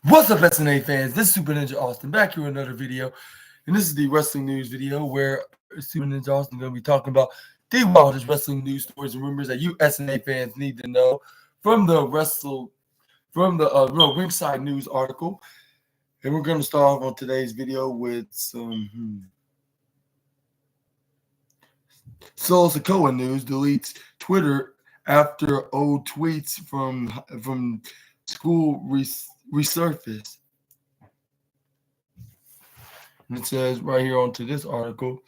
What's up, SNA fans? This is Super Ninja Austin back here with another video. And this is the wrestling news video where Super Ninja Austin is going to be talking about the wildest wrestling news stories and rumors that you SNA fans need to know from the Ringside News article. And we're going to start off on today's video with some Solo Sikoa news deletes Twitter after old tweets from school resurface. And it says right here onto this article,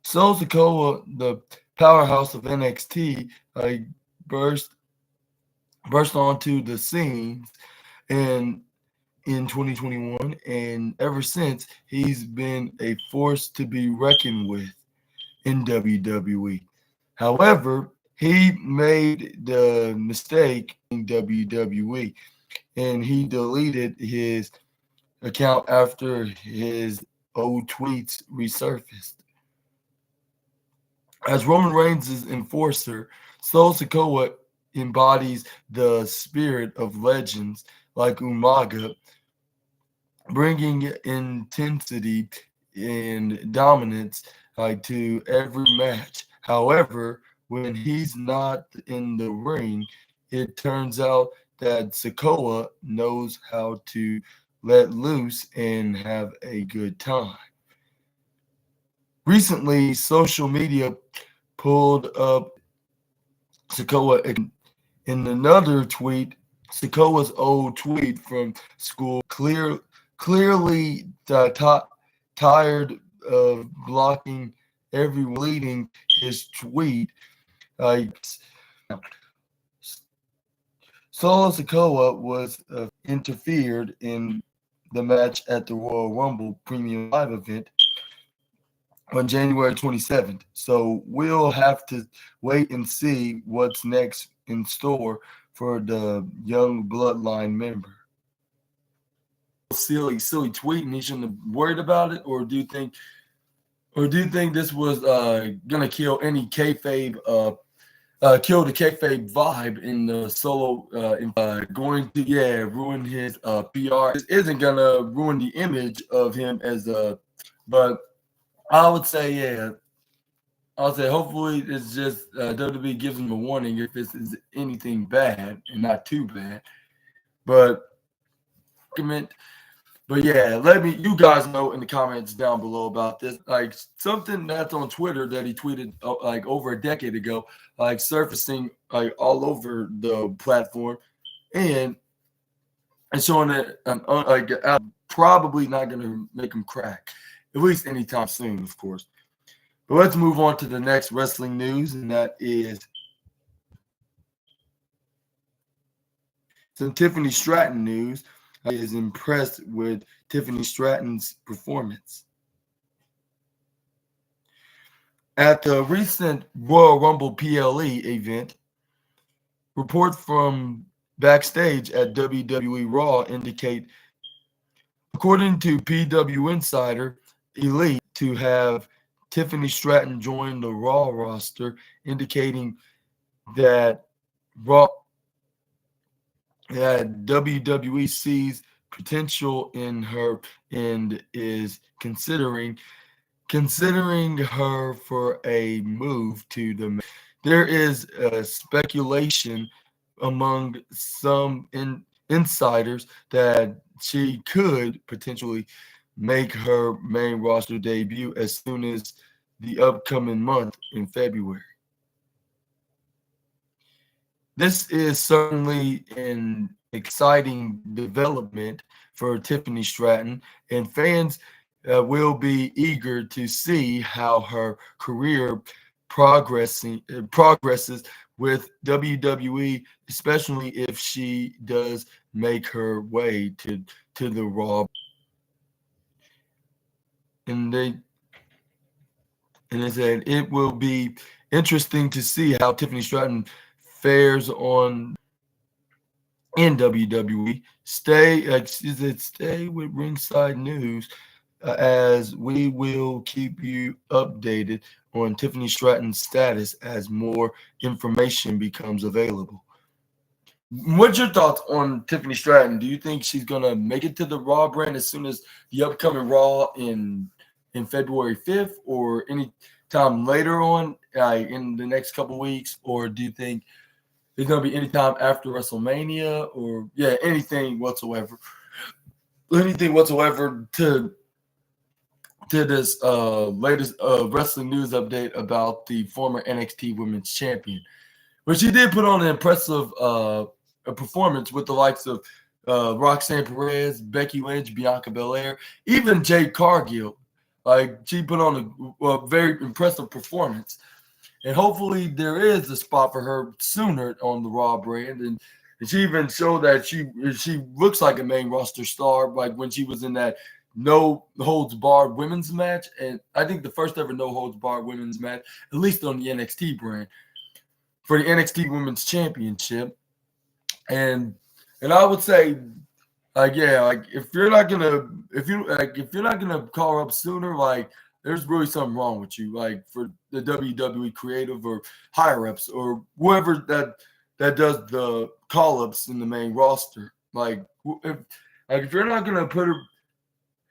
Solo Sikoa, the powerhouse of NXT, burst onto the scene in 2021, and ever since he's been a force to be reckoned with in WWE. However, he made the mistake in WWE, and he deleted his account after his old tweets resurfaced. As Roman Reigns' enforcer, Solo Sikoa embodies the spirit of legends like Umaga, bringing intensity and dominance to every match. However, when he's not in the ring, it turns out that Sikoa knows how to let loose and have a good time. Recently, social media pulled up Sikoa in another tweet. Sikoa's old tweet from school clearly tired of blocking everyone, leading his tweet. Solo Sikoa was interfered in the match at the Royal Rumble Premium Live event on January 27th. So we'll have to wait and see what's next in store for the young bloodline member. Silly tweet, and he shouldn't have worried about it, or do you think this was gonna kill any kayfabe kill the kayfabe vibe in the Solo, going to ruin his PR? This isn't gonna ruin the image of him as but I would say hopefully it's just WWE gives him a warning if this is anything bad and not too bad. But let you guys know in the comments down below about this. Like something that's on Twitter that he tweeted like over a decade ago, like surfacing like all over the platform, and showing that probably not going to make him crack, at least anytime soon, of course. But let's move on to the next wrestling news, and that is some Tiffany Stratton news. Is impressed with Tiffany Stratton's performance. At the recent Royal Rumble PLE event, reports from backstage at WWE Raw indicate, according to PW Insider Elite, to have Tiffany Stratton join the Raw roster, indicating that WWE sees potential in her and is considering her for a move to the. There is speculation among some insiders that she could potentially make her main roster debut as soon as the upcoming month in February. This is certainly an exciting development for Tiffany Stratton, and fans will be eager to see how her career progresses with WWE, especially if she does make her way to the Raw. And they said it will be interesting to see how Tiffany Stratton fares on in WWE. Stay with Ringside News as we will keep you updated on Tiffany Stratton's status as more information becomes available. What's your thoughts on Tiffany Stratton? Do you think she's gonna make it to the Raw brand as soon as the upcoming Raw in February 5th, or any time later on in the next couple weeks, or do you think it's gonna be any time after WrestleMania, or yeah, anything whatsoever to this latest wrestling news update about the former NXT Women's Champion? But she did put on an impressive a performance with the likes of Roxanne Perez, Becky Lynch, Bianca Belair, even Jade Cargill. Like, she put on a very impressive performance, and hopefully there is a spot for her sooner on the Raw brand. And she even showed that she looks like a main roster star, like when she was in that no holds barred women's match, and I think the first ever no holds barred women's match, at least on the NXT brand, for the NXT Women's Championship. And I would say, yeah, like if you're not gonna call her up sooner, like there's really something wrong with you. Like for the WWE creative or higher ups or whoever that does the call ups in the main roster. If you're not gonna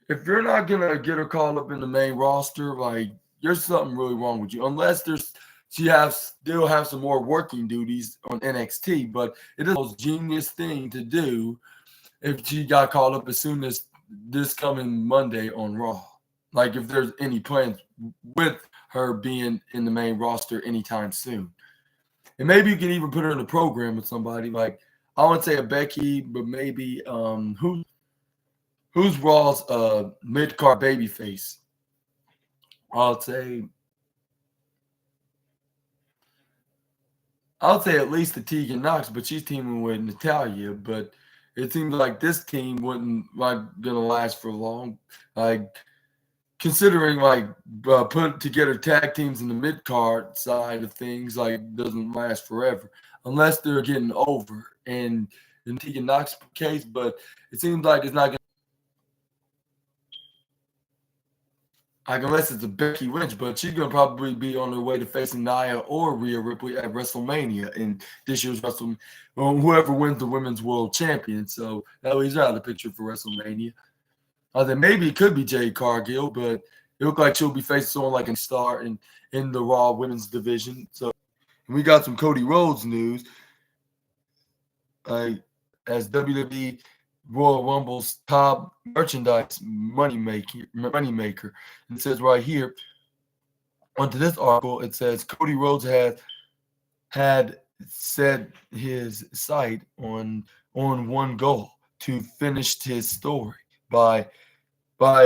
if you're not gonna get her called up in the main roster, like there's something really wrong with you. Unless still have some more working duties on NXT, but it is the most genius thing to do if she got called up as soon as this coming Monday on Raw. Like if there's any plans with her being in the main roster anytime soon. And maybe you can even put her in a program with somebody. Like I wouldn't say a Becky, but maybe who's Raw's mid-card babyface? I'll say at least the Tegan Knox, but she's teaming with Natalia. But it seems like this team wouldn't gonna last for long. Like considering put together tag teams in the mid card side of things, like doesn't last forever unless they're getting over. And in Tegan Knox case, but it seems like it's not gonna. Like unless it's a Becky Lynch, but she's gonna probably be on her way to facing Nia or Rhea Ripley at WrestleMania in this year's WrestleMania. Well, whoever wins the Women's World Champion, so that leaves her out of the picture for WrestleMania. Then maybe it could be Jade Cargill, but it looked like she'll be facing someone like a star in the Raw Women's division. So we got some Cody Rhodes news. As WWE Royal Rumble's top merchandise moneymaker. It says right here onto this article, it says Cody Rhodes had set his sight on one goal: to finish his story by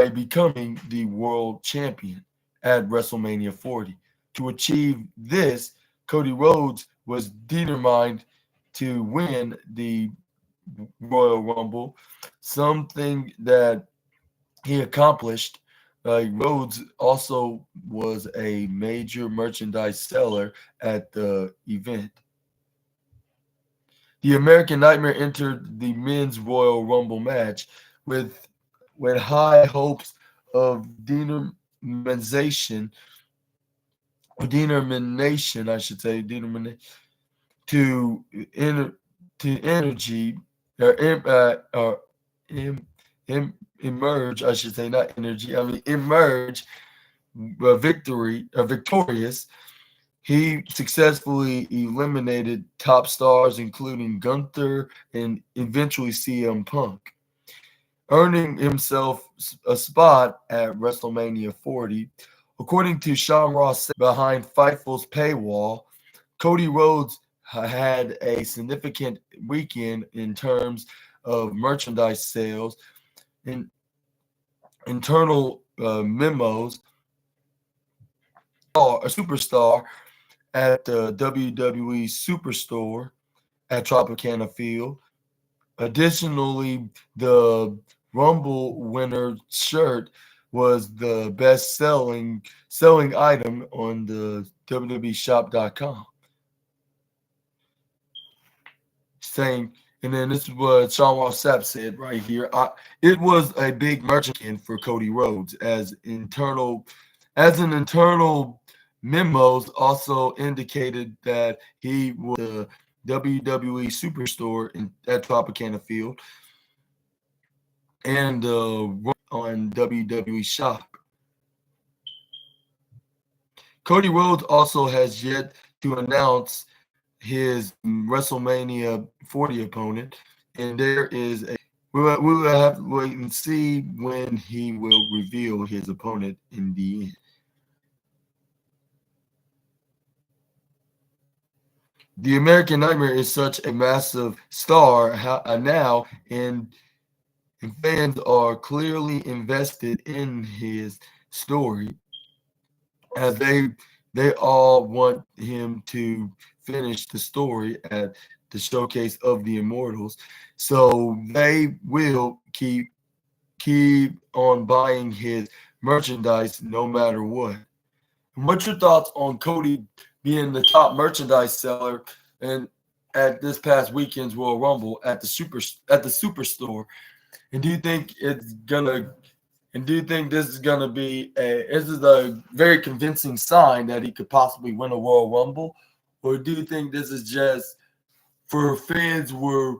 becoming the world champion at WrestleMania 40. To achieve this, Cody Rhodes was determined to win the Royal Rumble, something that he accomplished. Rhodes also was a major merchandise seller at the event. The American Nightmare entered the men's Royal Rumble match with high hopes of denomination, I should say, to energy or emerge, I should say, not energy. I mean emerge victorious. He successfully eliminated top stars, including Gunther and eventually CM Punk, earning himself a spot at WrestleMania 40. According to Sean Ross behind Fightful's paywall, Cody Rhodes had a significant weekend in terms of merchandise sales and internal memos. A superstar at the WWE Superstore at Tropicana Field. Additionally, the Rumble winner shirt was the best selling item on the WWEshop.com. Saying, and then this is what Sean Ross Sapp said right here. It was a big merchant for Cody Rhodes, as internal memos also indicated that he was WWE Superstore at Tropicana Field and on WWE Shop. Cody Rhodes also has yet to announce his WrestleMania 40 opponent, and there is a we will have to wait and see when he will reveal his opponent in the end. The American Nightmare is such a massive star now, and fans are clearly invested in his story as they all want him to finish the story at the showcase of the Immortals. So they will keep on buying his merchandise no matter what. And what's your thoughts on Cody being the top merchandise seller and at this past weekend's Royal Rumble at the Superstore? And do you think it's gonna and do you think this is gonna be this is a very convincing sign that he could possibly win a Royal Rumble? Or do you think this is just for fans were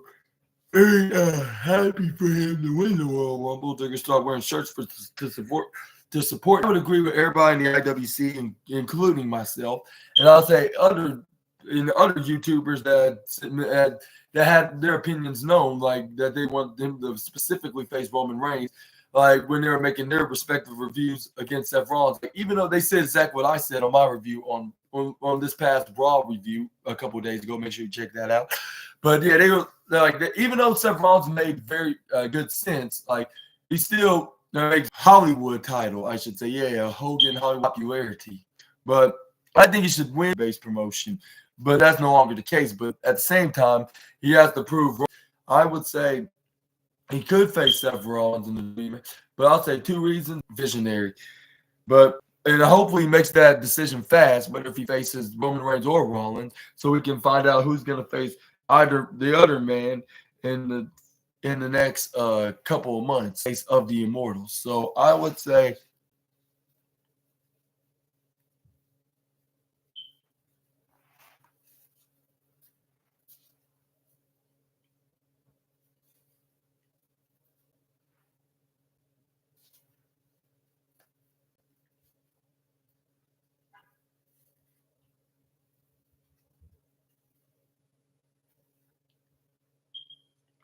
very happy for him to win the Royal Rumble? They're gonna start wearing shirts to support. I would agree with everybody in the IWC, including myself, and I'll say other YouTubers that had their opinions known, like that they want him to specifically face Roman Reigns, like when they were making their respective reviews against Seth Rollins. Like, even though they said exactly what I said on my review on this past Raw review a couple of days ago, make sure you check that out. But yeah, they're like, even though Seth Rollins made very good sense, like he still makes Hollywood title, I should say. Yeah, Hogan Hollywood popularity. But I think he should win base promotion. But that's no longer the case. But at the same time, he has to prove. I would say he could face Seth Rollins in the tournament. But I'll say two reasons: visionary. And hopefully he makes that decision fast. But if he faces Roman Reigns or Rollins, so we can find out who's going to face either the other man in the next couple of months of the Immortals. So I would say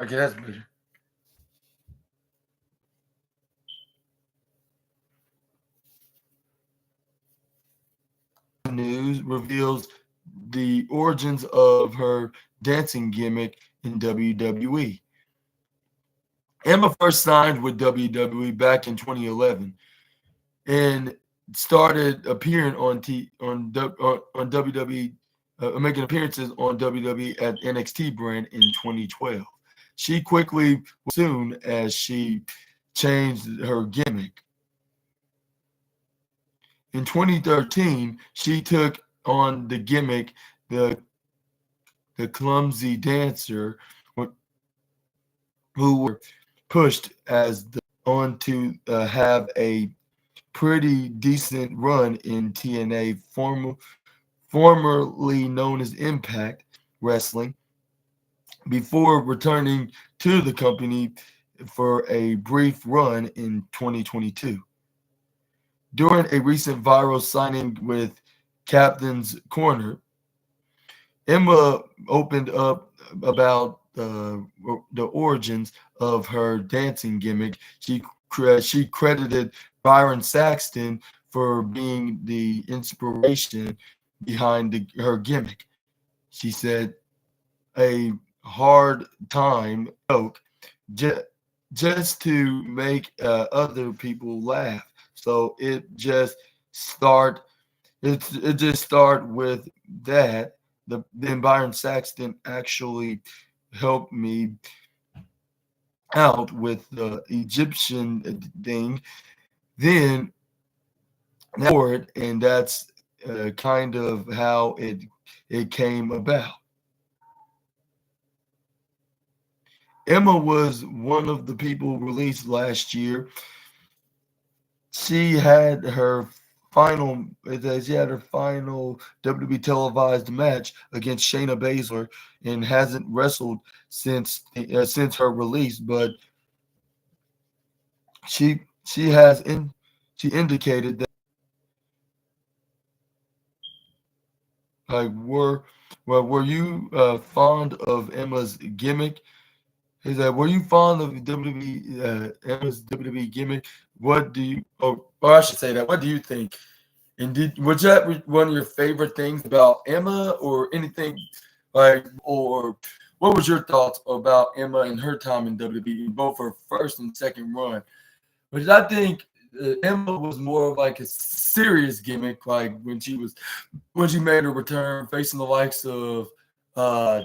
okay, that's better. News reveals the origins of her dancing gimmick in WWE. Emma first signed with WWE back in 2011 and started appearing on WWE, making appearances on WWE at NXT brand in 2012. She quickly, soon as she changed her gimmick. In 2013, she took on the gimmick, the clumsy dancer, who were pushed as on to have a pretty decent run in TNA, formerly known as Impact Wrestling, before returning to the company for a brief run in 2022. During a recent viral signing with Captain's Corner, Emma opened up about the origins of her dancing gimmick. She credited Byron Saxton for being the inspiration behind her gimmick. She said, "A hard time joke just to make other people laugh." So it just start with that. Then Byron Saxton actually helped me out with the Egyptian thing. Then forward, and that's kind of how it came about. Emma was one of the people released last year. She had her final. She had her final WWE televised match against Shayna Baszler and hasn't wrestled since her release. But she has in she indicated that like were you fond of Emma's gimmick? He said, "Were you fond of WWE Emma's WWE gimmick? What do you or I should say that? What do you think? And was that one of your favorite things about Emma, or anything like, or what was your thoughts about Emma and her time in WWE, both her first and second run? Which I think Emma was more of like a serious gimmick, like when she made her return, facing the likes of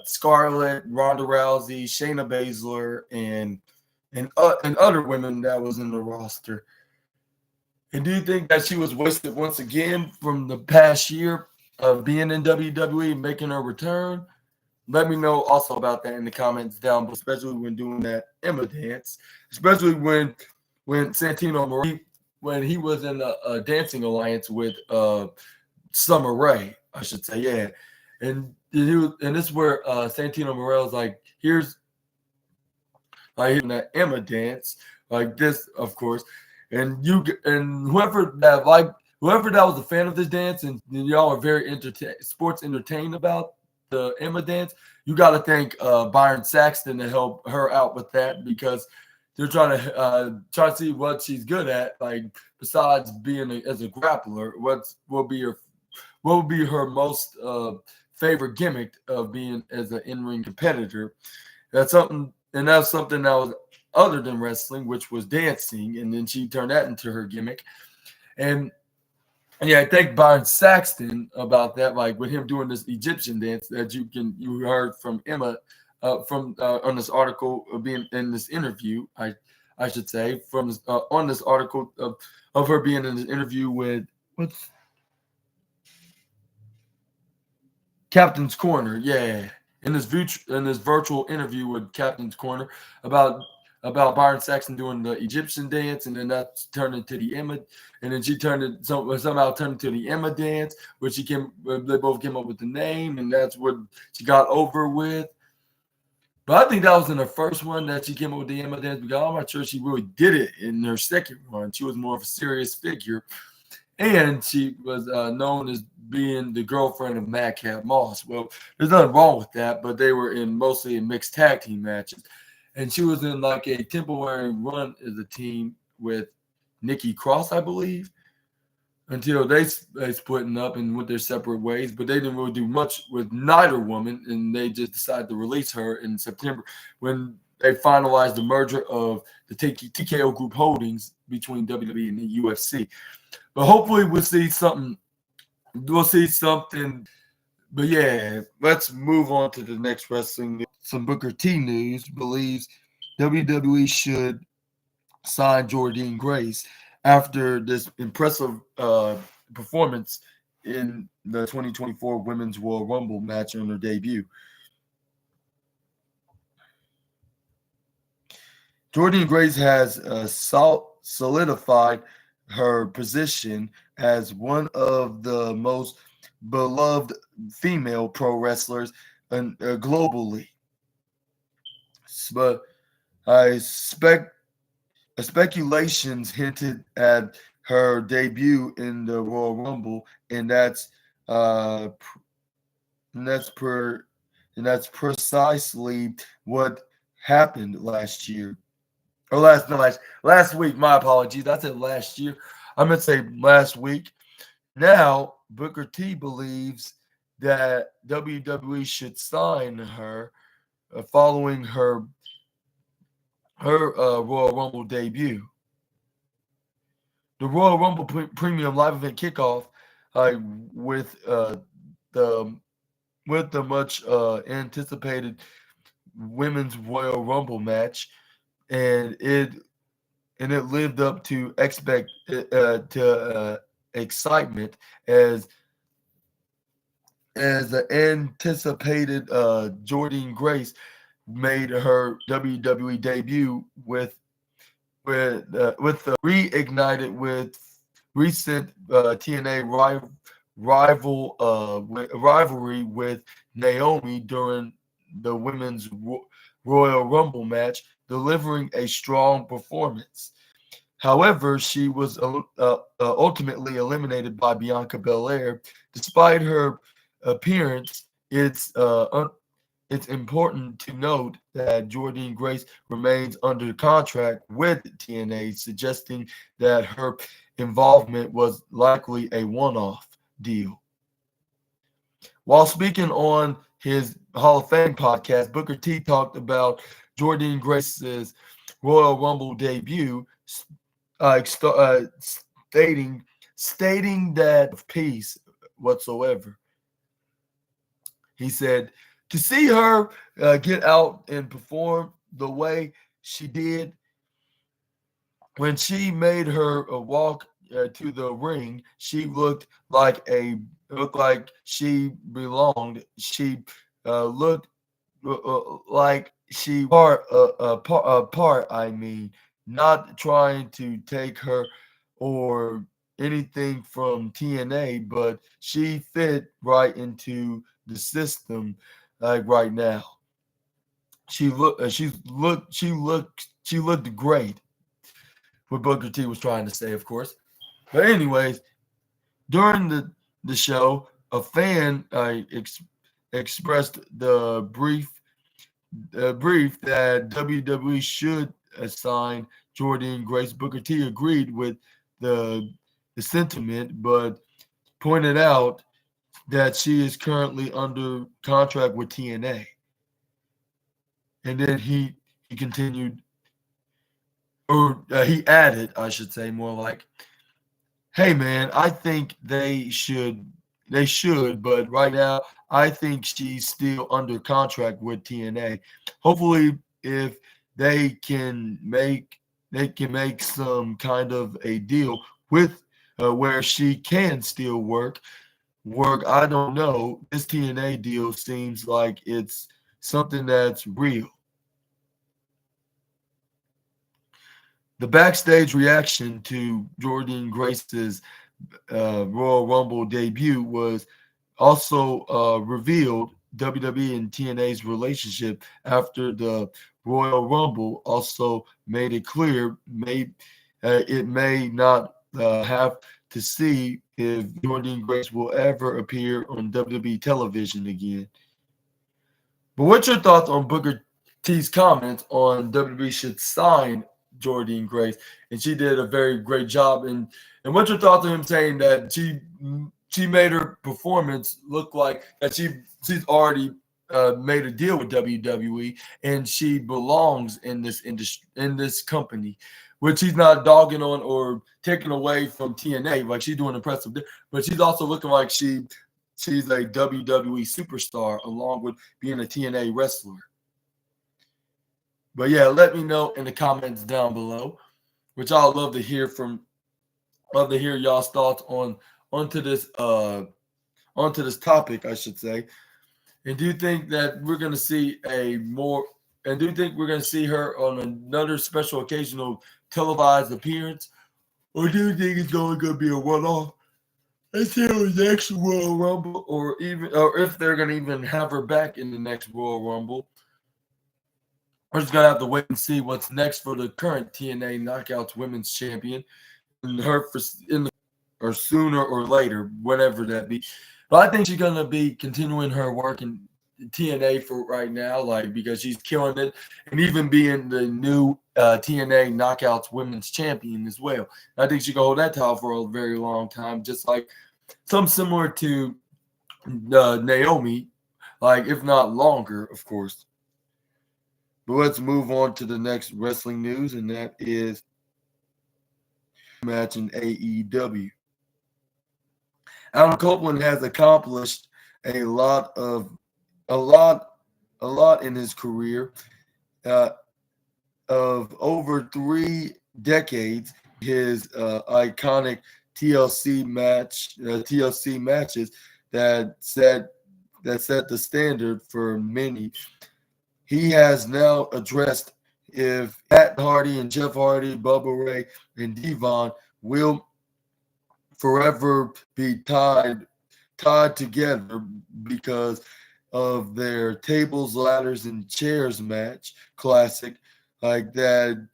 Scarlett, Ronda Rousey, Shayna Baszler, and other women that was in the roster. And do you think that she was wasted once again from the past year of being in WWE and making her return? Let me know also about that in the comments down below, especially when doing that Emma dance, especially when Santino Morelli, when he was in a dancing alliance with Summer Rae, I should say, yeah. And this is where Santino Morelli's like, here's that Emma dance, like this, of course. And whoever that was a fan of this dance, and y'all are very sports entertained about the Emma dance, you got to thank Byron Saxton to help her out with that, because they're try to see what she's good at, like besides being as a grappler, what will be her most favorite gimmick of being as an in-ring competitor. That's something that was other than wrestling, which was dancing, and then she turned that into her gimmick. And yeah, I thank Byron Saxton about that, like with him doing this Egyptian dance that you heard from Emma from on this article being in this interview. I should say from this, on this article of her being in this interview with what's Captain's Corner, yeah. In this virtual interview with Captain's Corner about Byron Saxton doing the Egyptian dance, and then that turned into the Emma, and then she somehow turned into the Emma dance, which they both came up with the name, and that's what she got over with. But I think that was in her first one that she came up with the Emma dance, because I'm not sure she really did it in her second one. She was more of a serious figure. And she was known as being the girlfriend of Madcap Moss. Well, there's nothing wrong with that, but they were mostly in mixed tag team matches. And she was in like a temporary run as a team with Nikki Cross, I believe, until they splitting up and went their separate ways. But they didn't really do much with neither woman, and they just decided to release her in September when they finalized the merger of the TKO Group Holdings between WWE and the UFC. But hopefully we'll see something. We'll see something. But yeah, let's move on to the next wrestling news. Some Booker T news. Believes WWE should sign Jordynne Grace after this impressive performance in the 2024 Women's Royal Rumble match on her debut. Jordynne Grace has solidified her position as one of the most beloved female pro wrestlers globally. But speculations hinted at her debut in the Royal Rumble, and that's precisely what happened last year. Or last week. My apologies. I said last year. I meant to say last week. Now Booker T believes that WWE should sign her following her Royal Rumble debut. The Royal Rumble Premium Live Event kickoff with the much anticipated Women's Royal Rumble match, and it lived up to excitement as the anticipated Jordynne Grace made her WWE debut with reignited recent TNA rivalry with Naomi during the women's Royal Rumble match, delivering a strong performance. However, she was ultimately eliminated by Bianca Belair. Despite her appearance, it's important to note that Jordynne Grace remains under contract with TNA, suggesting that her involvement was likely a one-off deal. While speaking on his Hall of Fame podcast, Booker T talked about Jordynne Grace's Royal Rumble debut, stating that of peace whatsoever. He said, to see her get out and perform the way she did when she made her walk to the ring, she looked like she belonged. She looked like she part. I mean, not trying to take her or anything from TNA, but she fit right into the system. Like right now, she looked great. What Booker T was trying to say, of course. But anyways, during the show, a fan expressed the brief that WWE should assign Jordynne Grace. Booker T agreed with the sentiment, but pointed out that she is currently under contract with TNA. And then he continued, or he added, I should say, more like, "Hey man, I think they should, but right now I think she's still under contract with TNA. Hopefully, if they can make some kind of a deal with where she can still work. I don't know. This TNA deal seems like it's something that's real." The backstage reaction to Jordynne Grace's Royal Rumble debut was also revealed. WWE and TNA's relationship after the Royal Rumble also made it clear it may not have to see if Jordynne Grace will ever appear on WWE television again. But what's your thoughts on Booker T's comments on WWE should sign Jordynne Grace? And she did a very great job. And what's your thoughts on him saying that she made her performance look like that she's already made a deal with WWE and she belongs in this industry, in this company, which he's not dogging on or taking away from TNA. Like, she's doing impressive, but she's also looking like she's a WWE superstar along with being a TNA wrestler. But yeah, let me know in the comments down below, which I'd love to hear y'all's thoughts onto this topic, I should say. And do you think that we're going to see do you think we're going to see her on another special occasional televised appearance? Or do you think it's only going to be a one-off until the next Royal Rumble, or if they're going to even have her back in the next Royal Rumble? We're just going to have to wait and see what's next for the current TNA Knockouts Women's Champion, or sooner or later, whatever that be. But I think she's going to be continuing her work in TNA for right now, because she's killing it, and even being the new TNA Knockouts Women's Champion as well. I think she can hold that title for a very long time, just like something similar to Naomi, if not longer, of course. But let's move on to the next wrestling news, and that is match in AEW. Adam Copeland has accomplished a lot in his career. Of over 3 decades, his iconic TLC matches that set the standard for many. He has now addressed if Matt Hardy and Jeff Hardy, Bubba Ray, and Devon will forever be tied together because of their tables, ladders, and chairs match classic, like that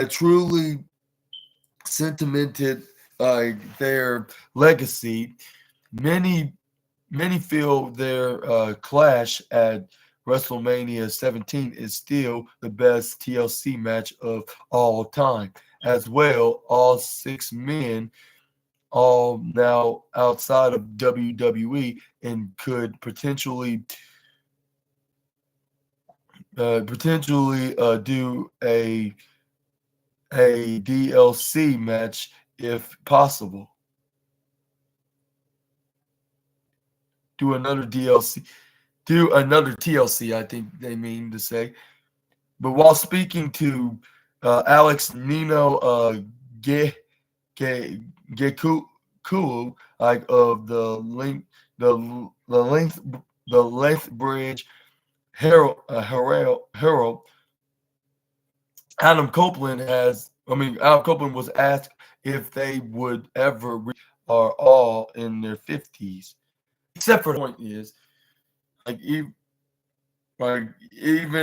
truly cemented their legacy. Many many feel their clash at WrestleMania 17 is still the best TLC match of all time. As well, all six men, all now outside of WWE, and could potentially do a DLC match if possible. Do another DLC. Do another TLC, I think they mean to say. But while speaking to Alex Nino Ge, Ge, Gekulu, like of the length the length bridge Herald, Adam Copeland was asked if they would ever reach are all in their 50s. Except for the point is, like, even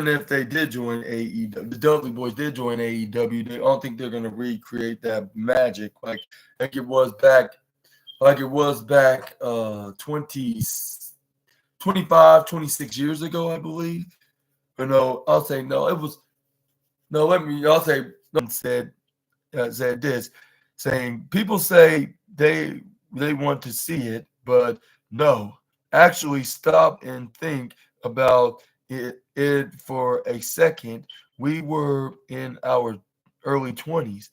if they did join AEW, the Dudley Boys did join AEW. I don't think they're gonna recreate that magic like it was back 20, 25, 26 years ago, I believe. But no, I'll say no. It was no. I'll say said this, saying people say they want to see it, but no, actually stop and think about it for a second. We were in our early 20s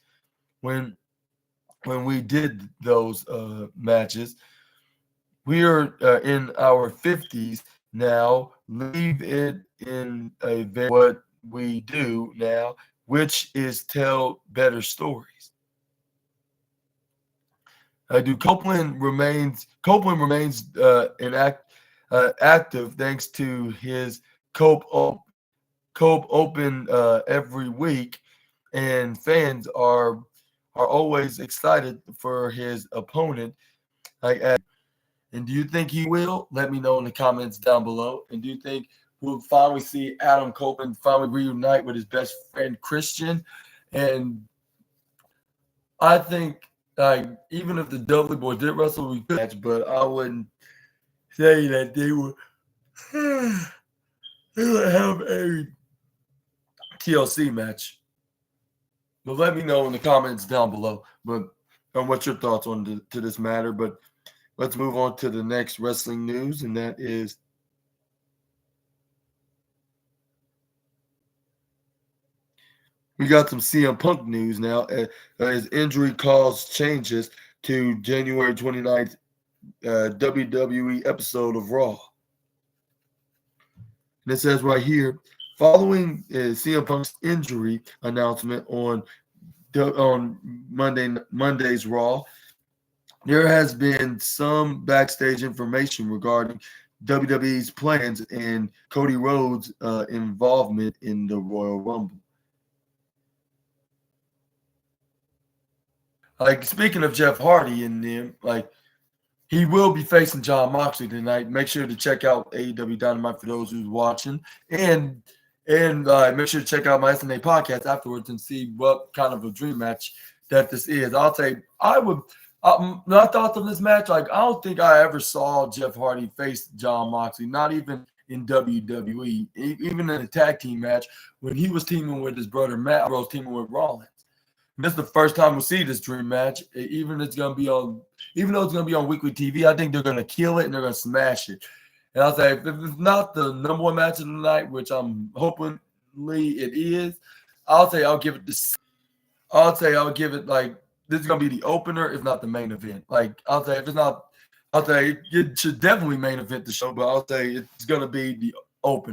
when we did those matches. We are in our 50s now. Leave it in a what we do now, which is tell better stories. Do Copeland remains active thanks to his Cope Open every week, and fans are always excited for his opponent. Like, and do you think he will? Let me know in the comments down below. And do you think we'll finally see Adam Copeland finally reunite with his best friend Christian? And I think, like, even if the Dudley Boys did wrestle, we could match, but I wouldn't say that they would have a TLC match. But let me know in the comments down below. But on what's your thoughts on to this matter? But let's move on to the next wrestling news, and that is we got some CM Punk news now. His injury caused changes to January 29th WWE episode of Raw. And it says right here, following CM Punk's injury announcement on Monday's Raw, there has been some backstage information regarding WWE's plans and Cody Rhodes' involvement in the Royal Rumble. Like, speaking of Jeff Hardy and them, like, he will be facing Jon Moxley tonight. Make sure to check out AEW Dynamite for those who's watching, and make sure to check out my SNA podcast afterwards and see what kind of a dream match that this is. I'll say my thoughts on this match. Like, I don't think I ever saw Jeff Hardy face Jon Moxley, not even in WWE, even in a tag team match when he was teaming with his brother Matt Rose, teaming with Rollins. And this is the first time we'll see this dream match. Even though it's gonna be on weekly TV, I think they're gonna kill it and they're gonna smash it. And I'll say if it's not the number one match of the night, which I'm hoping it is, I'll give it like this is gonna be the opener, if not the main event. Like, I'll say if it's not, I'll say it should definitely main event the show, but I'll say it's gonna be the opener.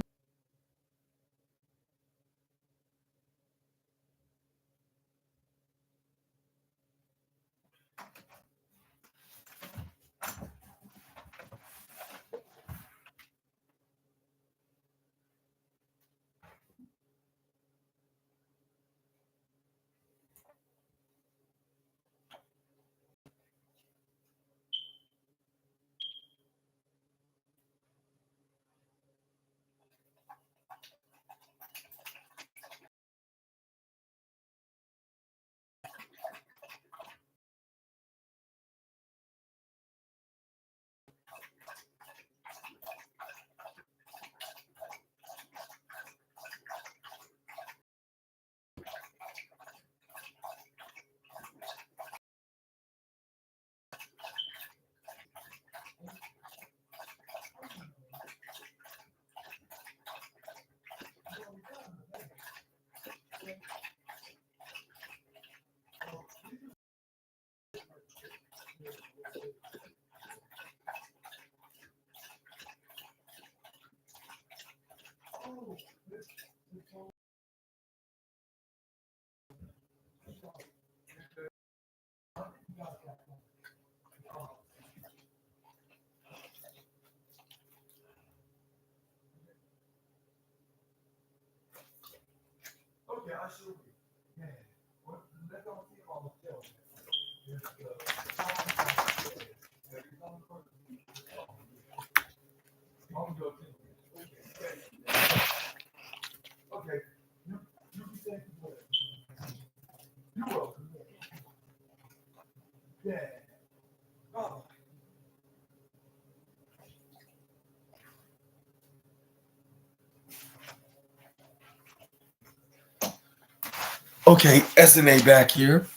Okay, SNA back here.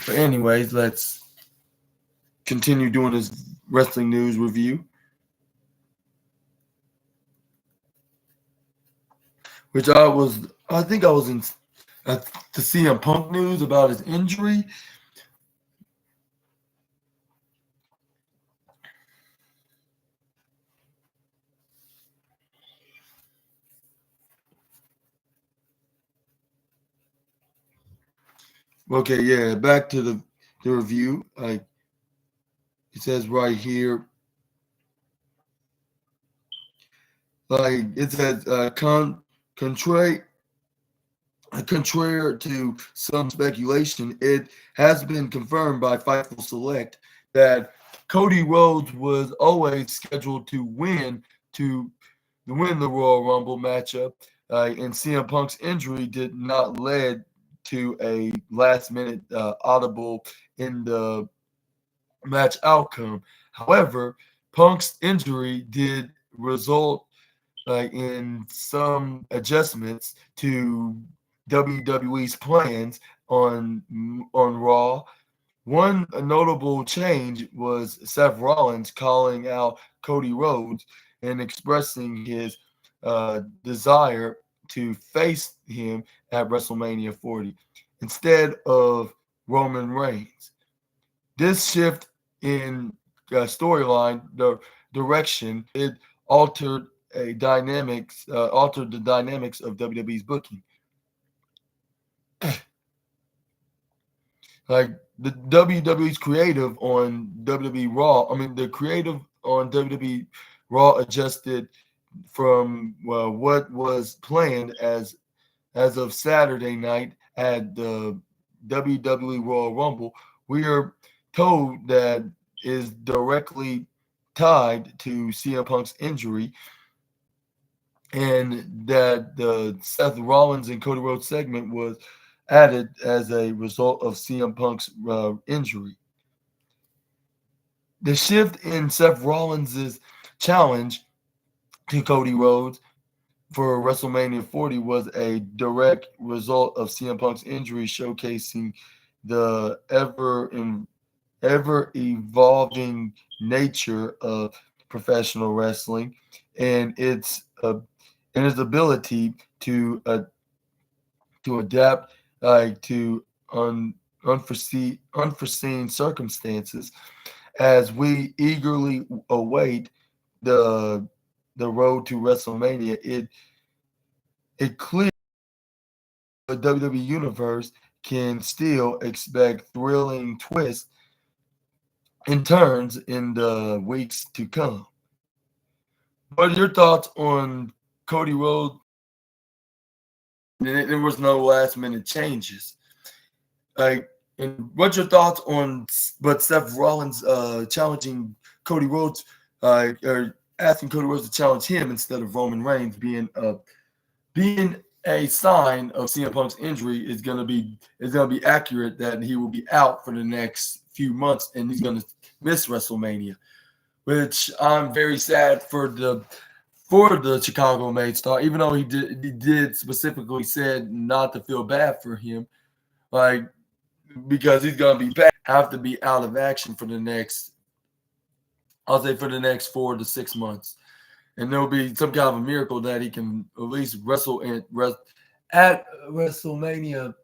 But anyways, let's continue doing this wrestling news review, which I think I was in the CM Punk news about his injury. Okay, yeah, back to the review. It says right here, it says contrary to some speculation, it has been confirmed by Fightful Select that Cody Rhodes was always scheduled to win the Royal Rumble matchup, and CM Punk's injury did not lead to a last-minute audible in the match outcome. However, Punk's injury did result in some adjustments to WWE's plans on Raw. One notable change was Seth Rollins calling out Cody Rhodes and expressing his desire to face him at WrestleMania 40 instead of Roman Reigns. This shift in storyline, the direction, it altered altered the dynamics of WWE's booking. Like the WWE's creative on WWE Raw, the creative on WWE Raw adjusted from what was planned as of Saturday night at the WWE Royal Rumble. We are told that is directly tied to CM Punk's injury, and that the Seth Rollins and Cody Rhodes segment was added as a result of CM Punk's injury. The shift in Seth Rollins' challenge to Cody Rhodes for WrestleMania 40 was a direct result of CM Punk's injury, showcasing the ever evolving nature of professional wrestling and its ability to adapt to unforeseen circumstances. As we eagerly await the road to WrestleMania, it clear the WWE universe can still expect thrilling twists and turns in the weeks to come. What are your thoughts on Cody Rhodes? There was no last minute changes. And what's your thoughts on Seth Rollins challenging Cody Rhodes, or asking Cody Rhodes to challenge him instead of Roman Reigns, being a sign of CM Punk's injury is gonna be accurate that he will be out for the next few months and he's gonna miss WrestleMania, which I'm very sad for the Chicago-made star, even though he did specifically said not to feel bad for him, because he's gonna have to be out of action for the next, I'll say, for the next 4 to 6 months. And there'll be some kind of a miracle that he can at least wrestle at WrestleMania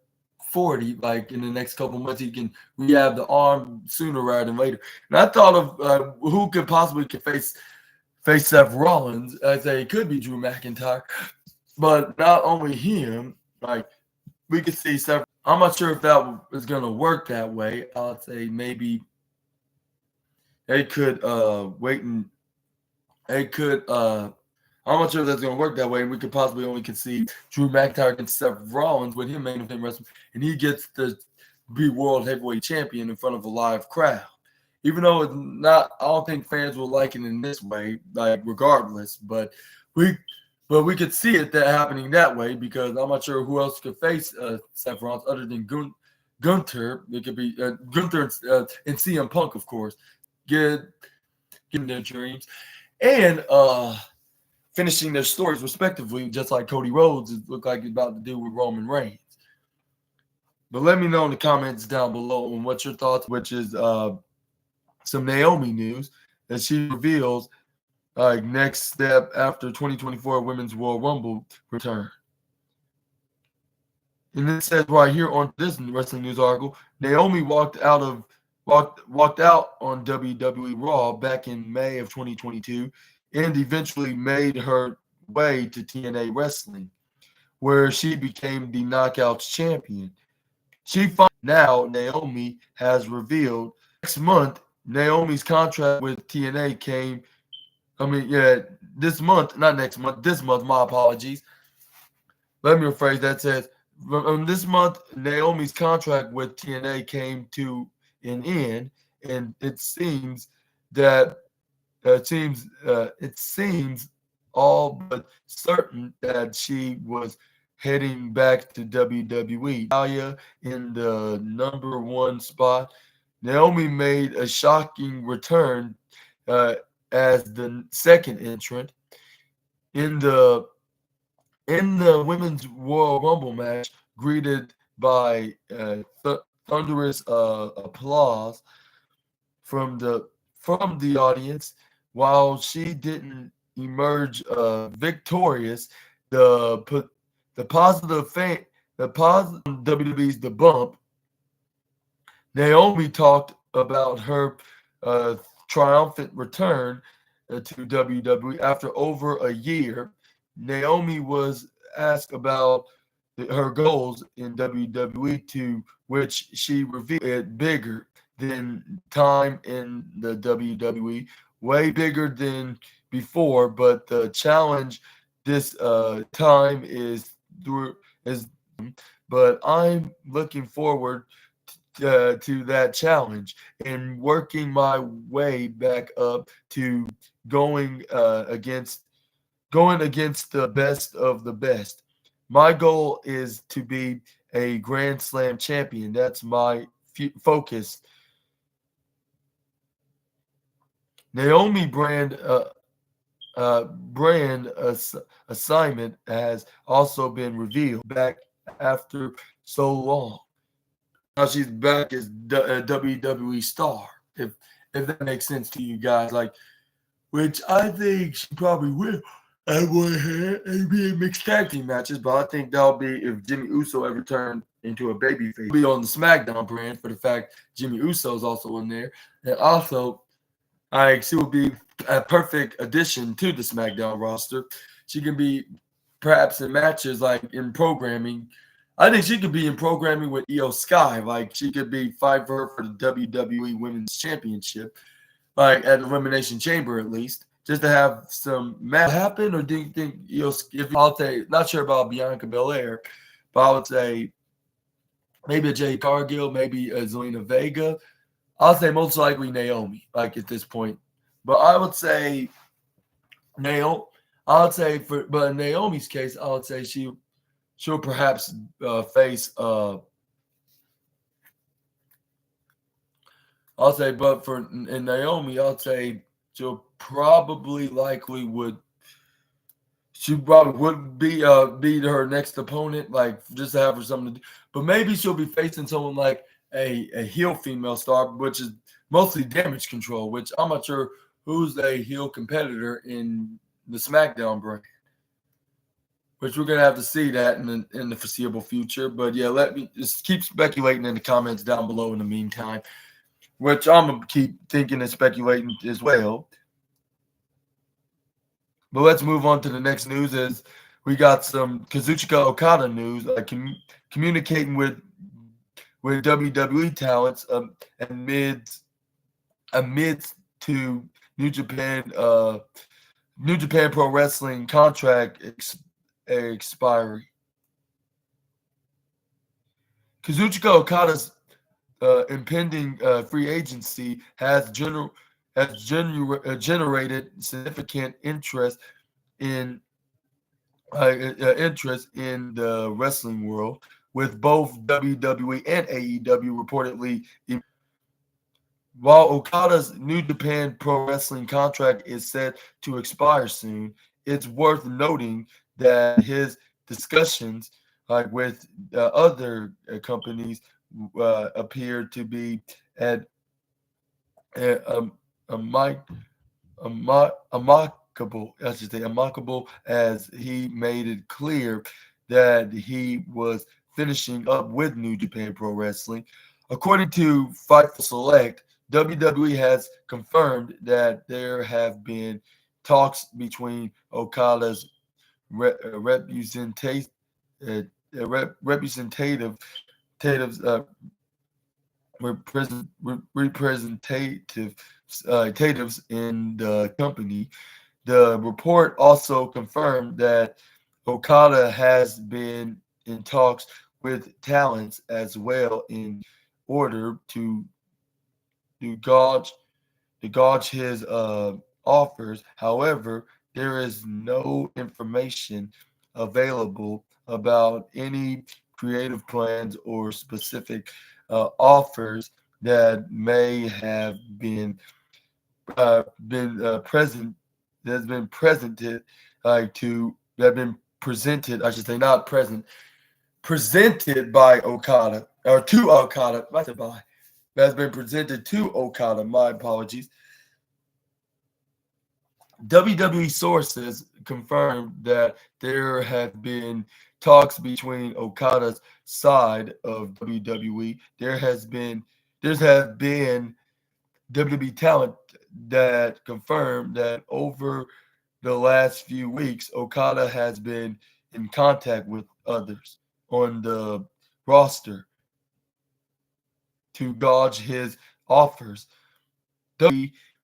40, in the next couple months. He can rehab the arm sooner rather than later. And I thought of who could possibly face Seth Rollins. I say it could be Drew McIntyre, but not only him. We could see Seth. I'm not sure if that is going to work that way. I'll say maybe they could wait and they could. I'm not sure if that's going to work that way, and we could possibly only see Drew McIntyre against Seth Rollins with him main event wrestling, and he gets to be world heavyweight champion in front of a live crowd. Even though it's not, I don't think fans will like it in this way, like regardless. But we could see it that happening that way because I'm not sure who else could face Seth Rollins other than Gunther. It could be Gunther and CM Punk, of course, getting their dreams and finishing their stories respectively, just like Cody Rhodes looked like he's about to do with Roman Reigns. But let me know in the comments down below on what your thoughts, which is some Naomi news that she reveals next step after 2024 Women's Royal Rumble return. And it says right here on this wrestling news article, Naomi walked out on WWE Raw back in May of 2022 and eventually made her way to TNA Wrestling, where she became the Knockouts champion. Now Naomi has revealed next month Naomi's contract with TNA came. This month, not next month. This month, my apologies. Let me rephrase that. Says this month Naomi's contract with TNA came to an end, and it seems that it seems all but certain that she was heading back to WWE. Natalya in the #1 spot. Naomi made a shocking return as the second entrant in the Women's Royal Rumble match, greeted by thunderous applause from the audience. While she didn't emerge victorious, the positive WWE's The Bump, Naomi talked about her triumphant return to WWE after over a year. Naomi was asked about her goals in WWE, to which she revealed it bigger than time in the WWE, way bigger than before, but the challenge this time is but I'm looking forward to that challenge and working my way back up to going against the best of the best. My goal is to be a Grand Slam champion. That's my focus. Naomi brand assignment has also been revealed back after so long. Now she's back as a WWE star, if that makes sense to you guys. Like, which I think she probably will. I want her to be in mixed tag team matches, but I think that'll be if Jimmy Uso ever turned into a babyface. He'll be on the SmackDown brand for the fact Jimmy Uso is also in there, and also, she will be a perfect addition to the SmackDown roster. She can be perhaps in matches like in programming. I think she could be in programming with Io Sky. Like, she could be fighting for her for the WWE Women's Championship, like at Elimination Chamber at least, just to have some match happen. Or do you think I'll say, not sure about Bianca Belair, but I would say maybe a Jade Cargill, maybe a Zelina Vega. I'll say most likely Naomi, like at this point. But I would say Naomi. But in Naomi's case, I would say she'll perhaps face. I'll say, but in Naomi, I'll say she'll probably likely would. She probably would be her next opponent, like just to have her something to do. But maybe she'll be facing someone like a heel female star, which is mostly Damage Control, which I'm not sure who's a heel competitor in the SmackDown brand, which we're gonna have to see that in the foreseeable future. But yeah, let me just keep speculating in the comments down below in the meantime, which I'm gonna keep thinking and speculating as well. But let's move on to the next news. Is we got some Kazuchika Okada news, communicating with WWE talents amidst to New Japan New Japan Pro Wrestling contract expiry. Kazuchika Okada's impending free agency generated significant interest in the wrestling world, with both WWE and AEW reportedly. While Okada's New Japan Pro Wrestling contract is set to expire soon, it's worth noting that his discussions with other companies appear to be at a, a, mic- amicable, I should say, amicable, as he made it clear that he was finishing up with New Japan Pro Wrestling. According to Fightful Select, WWE has confirmed that there have been talks between Okada's representative, representatives, representatives in the company. The report also confirmed that Okada has been in talks with talents as well in order to gauge his offers. However, there is no information available about any creative plans or specific offers that may have present that's been presented to that have been presented. I should say not present, presented by Okada or to Okada. That's a by that's been presented to Okada. My apologies. WWE sources confirmed that there have been talks between Okada's side of WWE. There has been WWE talent that confirmed that over the last few weeks, Okada has been in contact with others on the roster to gauge his offers.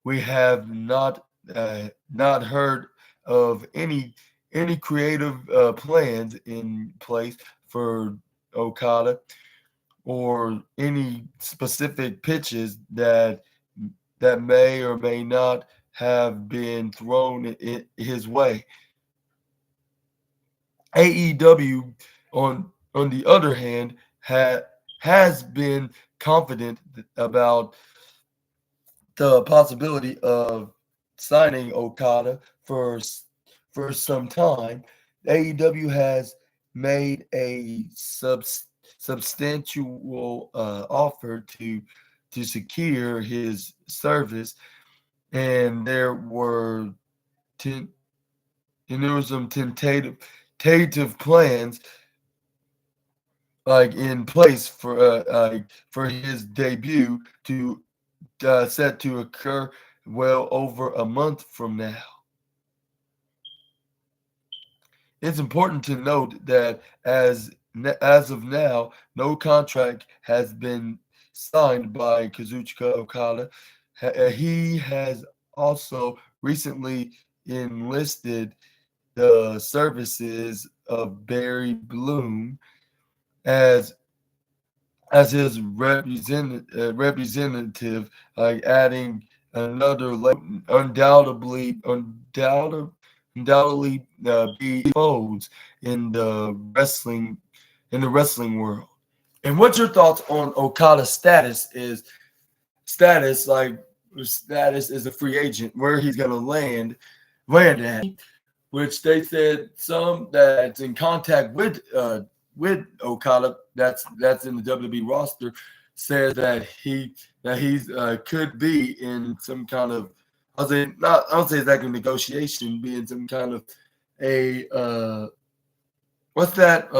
We have not heard of any creative plans in place for Okada or any specific pitches that may or may not have been thrown his way. AEW, on the other hand, has been confident about the possibility of signing Okada for some time. AEW has made a substantial offer to secure his service, and ten, there were some tentative plans in place for his debut to set to occur well over a month from now. It's important to note that as of now, no contract has been signed by Kazuchika Okada. He has also recently enlisted the services of Barry Bloom as his representative, adding another undoubtedly be folds in the wrestling world. And what's your thoughts on Okada's status as a free agent, where he's gonna land at? Which they said some that's in contact with Okada, that's in the WWE roster, says that he's could be in some kind of, I don't say exactly negotiation, be in some kind of a what's that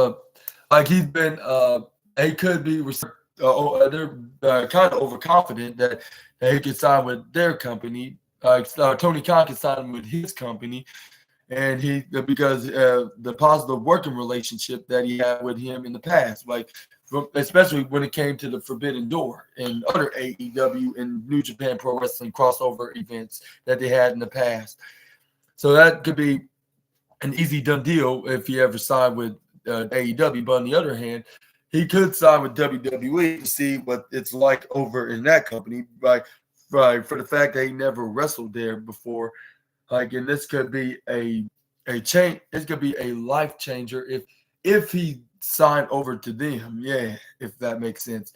like he's been he could be they're kind of overconfident that he could sign with their company. Tony Khan could sign with his company, and he because the positive working relationship that he had with him in the past, especially when it came to the Forbidden Door and other AEW and New Japan Pro Wrestling crossover events that they had in the past. So that could be an easy done deal if he ever signed with AEW. But on the other hand, he could sign with WWE to see what it's like over in that company, right? For the fact that he never wrestled there before, like, and this could be a change. This could be a life changer if he signed over to them. Yeah, if that makes sense.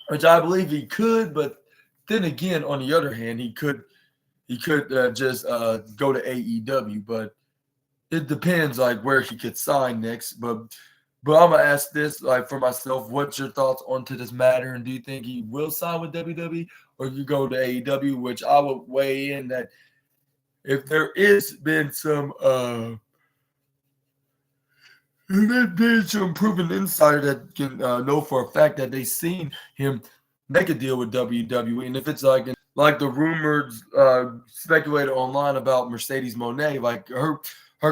Which I believe he could, but then again, on the other hand, he could just go to AEW, but it depends like where he could sign next. But I'm gonna ask this like for myself, what's your thoughts onto this matter? And do you think he will sign with WWE or you go to AEW? Which I would weigh in that if there is been some there's been some proven insider that can know for a fact that they seen him make a deal with WWE, and if it's like the rumors speculated online about Mercedes Moné, like her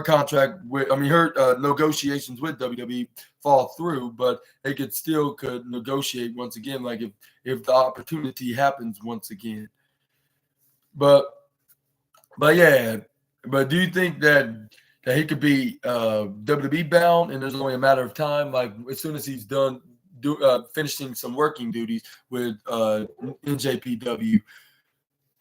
contract with, I mean, her negotiations with WWE fall through, but they could negotiate once again, like if the opportunity happens once again. But yeah, but do you think that he could be WWE bound, and there's only a matter of time, like as soon as he's done finishing some working duties with NJPW,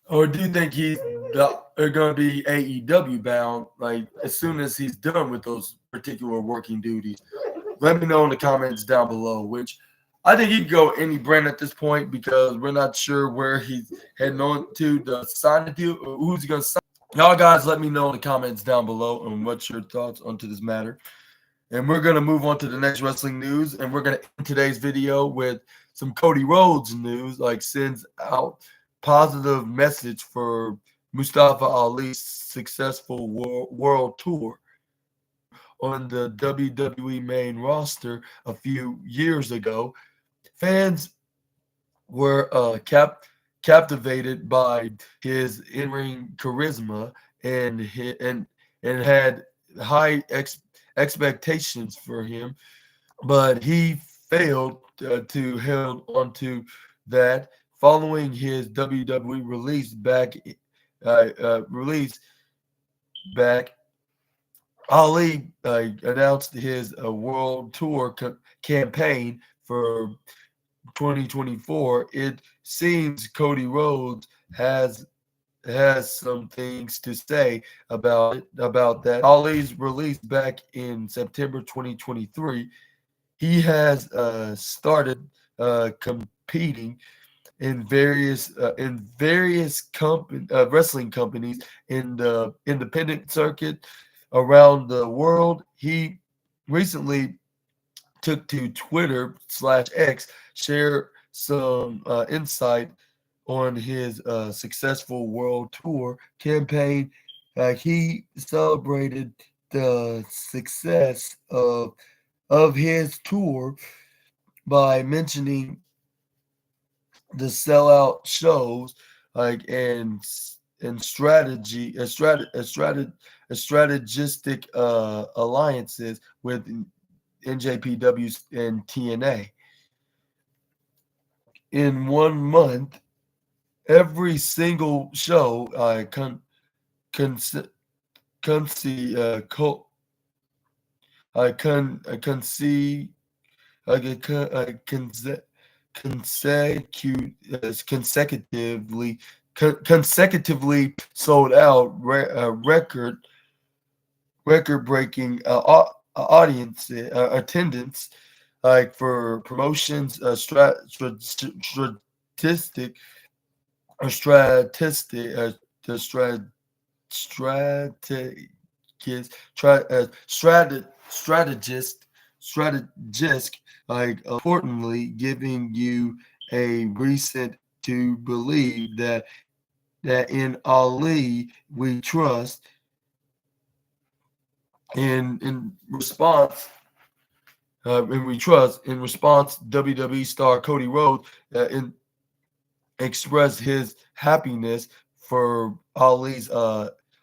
or do you think he's going to be AEW bound, like as soon as he's done with those particular working duties? Let me know in the comments down below. Which I think he could go any brand at this point because we're not sure where he's heading on to sign a deal. Or who's he going to sign? Y'all guys, let me know in the comments down below on what's your thoughts onto this matter. And we're going to move on to the next wrestling news. And we're going to end today's video with some Cody Rhodes news, like sends out positive message for Mustafa Ali's successful world tour on the WWE main roster a few years ago. Fans were captivated by his in-ring charisma and had high expectations for him, but he failed to hold onto that following his WWE release back. Ali announced his world tour campaign for 2024. It seems Cody Rhodes has some things to say about that. Ali's release back in September 2023. He has started competing in various wrestling companies in the independent circuit around the world. He recently took to Twitter/X, share some insight on his successful world tour campaign. He celebrated the success of his tour by mentioning the sellout shows, like and strategistic alliances with NJPW and TNA. In 1 month, every single show con see co con see consecutively sold out record breaking audience attendance, like for promotions statistic or statistic the strategist, like importantly giving you a reason to believe that in Ali we trust. In response, WWE star Cody Rhodes expressed his happiness for Ali's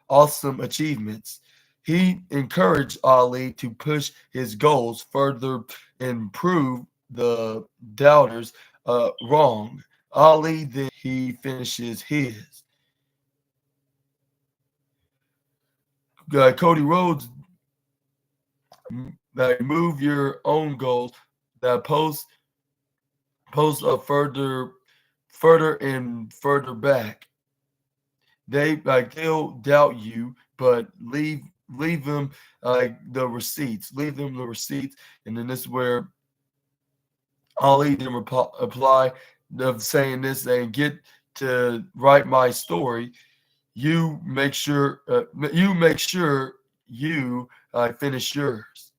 awesome achievements. He encouraged Ali to push his goals further and prove the doubters wrong. Ali then he finishes his. Cody Rhodes, move your own goals. That post up further and further back. They'll doubt you, but leave them the receipts. Leave them the receipts, and then this is where Ali then reply of saying this and get to write my story. You make sure you finish yours.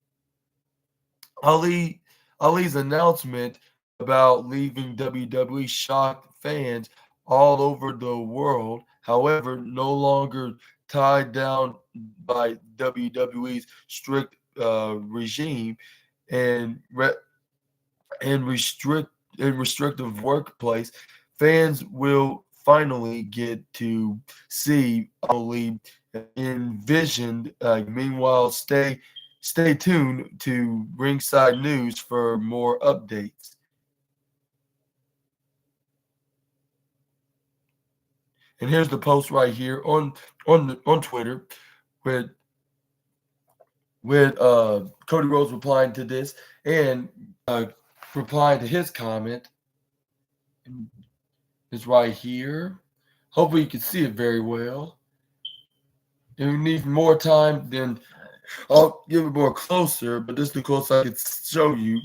Ali Ali's announcement about leaving WWE shocked fans all over the world. However, no longer tied down by WWE's strict regime and restrictive workplace, fans will finally get to see Ali envisioned. Meanwhile, stay tuned to Ringside News for more updates. And here's the post right here on Twitter with Cody Rhodes replying to this and replying to his comment. It's right here. Hopefully you can see it very well. If you need more time, then I'll give it more closer, but this is the closest I could show you.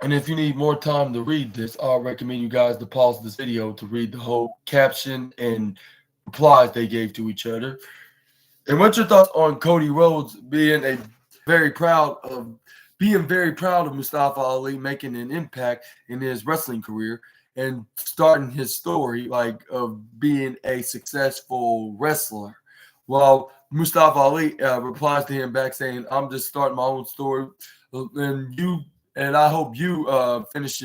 And if you need more time to read this, I'll recommend you guys to pause this video to read the whole caption and replies they gave to each other. And what's your thoughts on Cody Rhodes being very proud of Mustafa Ali making an impact in his wrestling career and starting his story of being a successful wrestler? While Mustafa Ali replies to him back saying, "I'm just starting my own story, and I hope you finish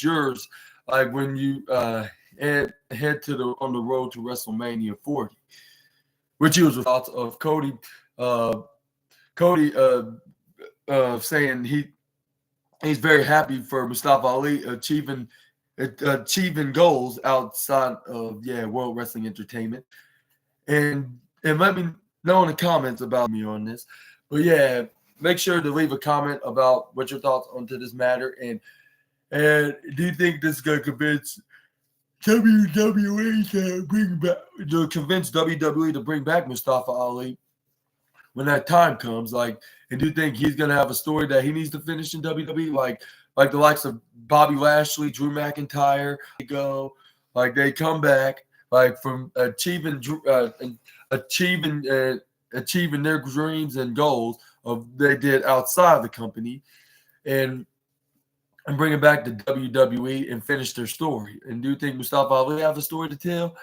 yours when you head on the road to WrestleMania 40." Which he was thoughts of Cody. Saying he's very happy for Mustafa Ali achieving goals outside of World Wrestling Entertainment, and let me know in the comments about me on this. But yeah, make sure to leave a comment about what your thoughts onto this matter, and do you think this is gonna convince WWE to bring back Mustafa Ali when that time comes? And do you think he's gonna have a story that he needs to finish in WWE, like the likes of Bobby Lashley, Drew McIntyre? They come back from achieving their dreams and goals of they did outside the company, and bring it back to WWE and finish their story. And do you think Mustafa Ali have a story to tell?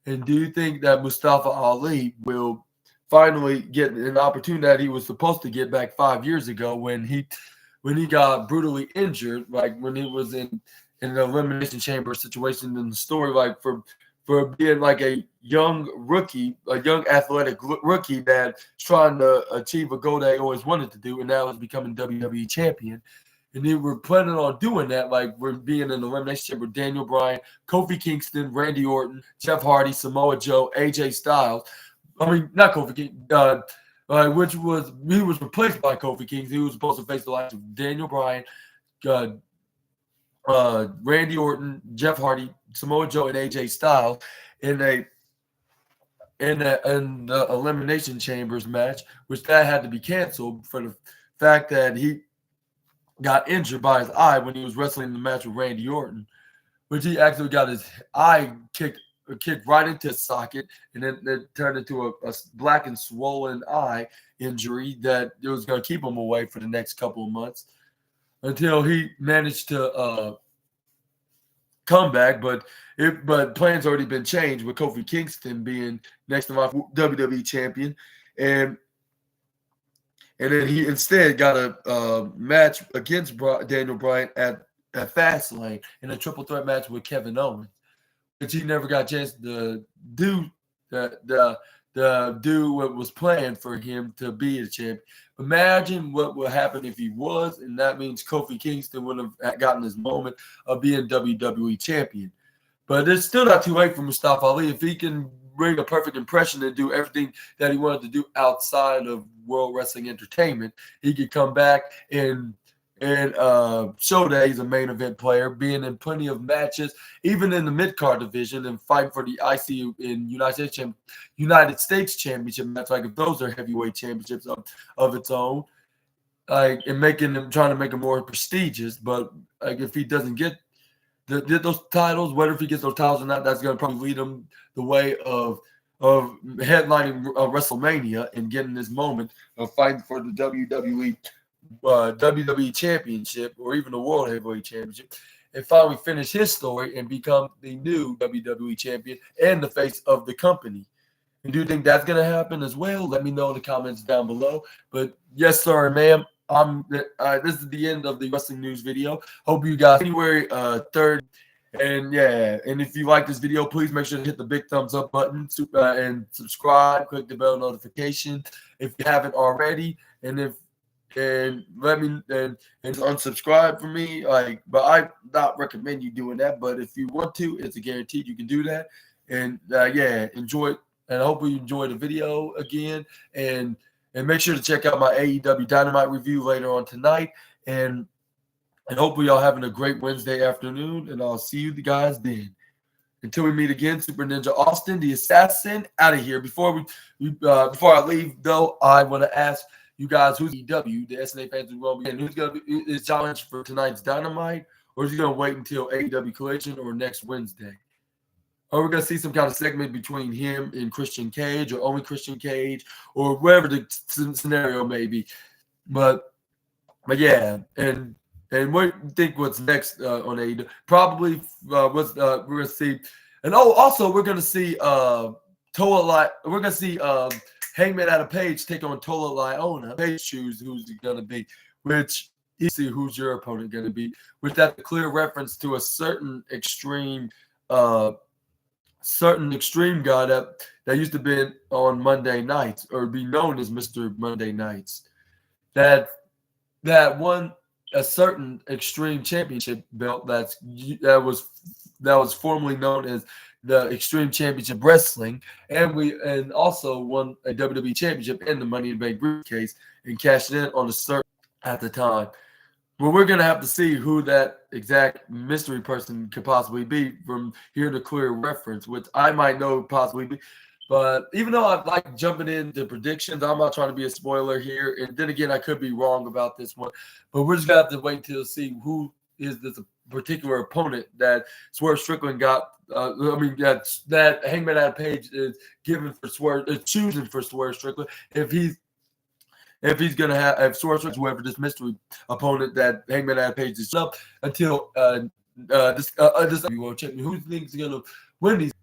And do you think that Mustafa Ali will finally get an opportunity that he was supposed to get back 5 years ago when he got brutally injured, when he was in an elimination chamber situation in the story, for being a young rookie, a young athletic rookie that's trying to achieve a goal that he always wanted to do, and now is becoming WWE champion. And they were planning on doing that, we're being in the elimination chamber. Daniel Bryan, Kofi Kingston, Randy Orton, Jeff Hardy, Samoa Joe, AJ Styles. I mean, not Kofi Kingston, he was replaced by Kofi Kingston. He was supposed to face the likes of Daniel Bryan, Randy Orton, Jeff Hardy, Samoa Joe, and AJ Styles in the elimination chambers match, which that had to be canceled for the fact that he got injured by his eye when he was wrestling in the match with Randy Orton, which he actually got his eye kicked right into his socket, and then it turned into a black and swollen eye injury that it was going to keep him away for the next couple of months until he managed to come back. But plans already been changed with Kofi Kingston being next to my WWE champion, and then he instead got a match against Daniel Bryan at Fastlane in a triple threat match with Kevin Owens, which he never got a chance to do what was planned for him to be a champion. Imagine what would happen if he was, and that means Kofi Kingston would have gotten his moment of being WWE champion. But it's still not too late for Mustafa Ali. If he can bring a perfect impression and do everything that he wanted to do outside of World Wrestling Entertainment, he could come back and show that he's a main event player, being in plenty of matches, even in the mid card division, and fighting for the IC in United States Championship match. Like if those are heavyweight championships of its own, like and making them trying to make them more prestigious. But like if he doesn't get those titles, whether if he gets those titles or not, that's going to probably lead him the way of headlining WrestleMania and getting this moment of fighting for the WWE Championship or even the World Heavyweight Championship, and finally finish his story and become the new WWE Champion and the face of the company. And do you think that's going to happen as well? Let me know in the comments down below. But yes, sir, ma'am. This is the end of the wrestling news video. Hope you guys January 3rd. And yeah, and if you like this video, please make sure to hit the big thumbs up button and subscribe. Click the bell notification if you haven't already. And let me unsubscribe for me. But I not recommend you doing that. But if you want to, it's a guarantee you can do that. And yeah, enjoy it. And I hope you enjoy the video again. And make sure to check out my AEW Dynamite review later on tonight. And hopefully y'all having a great Wednesday afternoon. And I'll see you guys then. Until we meet again, Super Ninja Austin, the assassin, out of here. Before I leave, though, I want to ask you guys who's AEW, the SNA fans who will be, and who's going to be is challenge for tonight's Dynamite, or is he going to wait until AEW Collision or next Wednesday? Or we're going to see some kind of segment between him and Christian Cage, or only Christian Cage, or wherever the scenario may be. But yeah, and what do you think what's next on AEW? Probably we're going to see, and also we're going to see Toa Light. We're going to see Hangman Adam Page take on Tola Liona. Page choose who's going to be, which you see who's your opponent going to be, with that clear reference to a certain extreme guy that used to be on Monday nights or be known as Mr. Monday Nights. That won a certain extreme championship belt that was formerly known as the Extreme Championship Wrestling, and also won a WWE Championship and the Money in the Bank briefcase and cashed in on a certain at the time. Well, we're going to have to see who that exact mystery person could possibly be from hearing a clear reference, which I might know possibly be. But even though I like jumping into predictions, I'm not trying to be a spoiler here. And then again, I could be wrong about this one. But we're just going to have to wait to see who is this particular opponent that Swerve Strickland got. That Hangman Adam Page is given for choosing for Swerve Strickland. If Swerve Strickland, whoever this mystery opponent that Hangman Adam Page is up until this you will check me who thinks is gonna win these.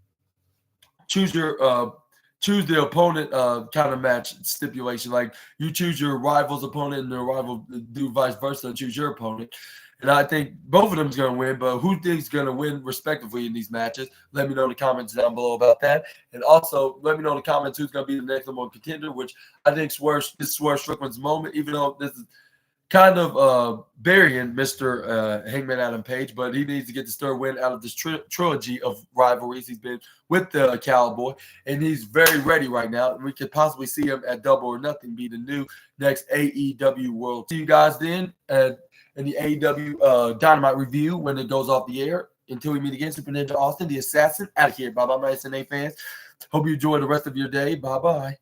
Choose the opponent kind of match stipulation. Like you choose your rival's opponent and the rival do vice versa and choose your opponent. And I think both of them is going to win, but who thinks is going to win respectively in these matches? Let me know in the comments down below about that. And also let me know in the comments who's going to be the next number one contender, which I think this is Swerve Strickland's moment, even though this is kind of burying Mr. Hangman Adam Page, but he needs to get the third win out of this trilogy of rivalries he's been with the Cowboy, and he's very ready right now. And we could possibly see him at Double or Nothing be the new next AEW World. See you guys then in the AEW Dynamite review when it goes off the air. Until we meet again, Super Ninja Austin, the assassin, out of here. Bye-bye, my SNA fans. Hope you enjoy the rest of your day. Bye-bye.